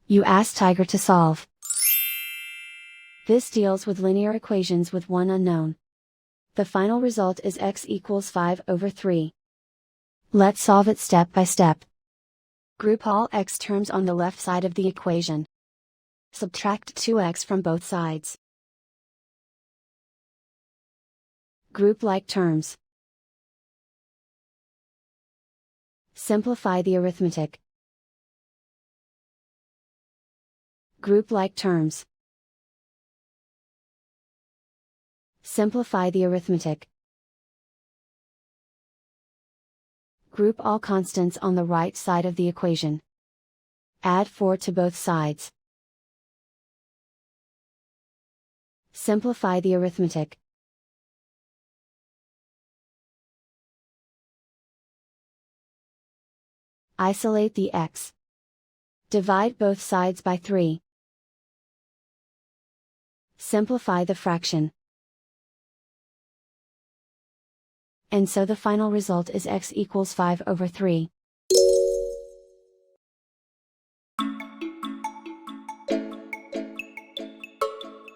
You ask Tiger to solve. This deals with linear equations with one unknown. The final result is x equals 5/3. Let's solve it step by step. Group all x terms on the left side of the equation. Subtract 2x from both sides. Group like terms. Simplify the arithmetic. Group like terms. Simplify the arithmetic. Group all constants on the right side of the equation. Add 4 to both sides. Simplify the arithmetic. Isolate the x. Divide both sides by 3. Simplify the fraction. And so the final result is x equals 5/3.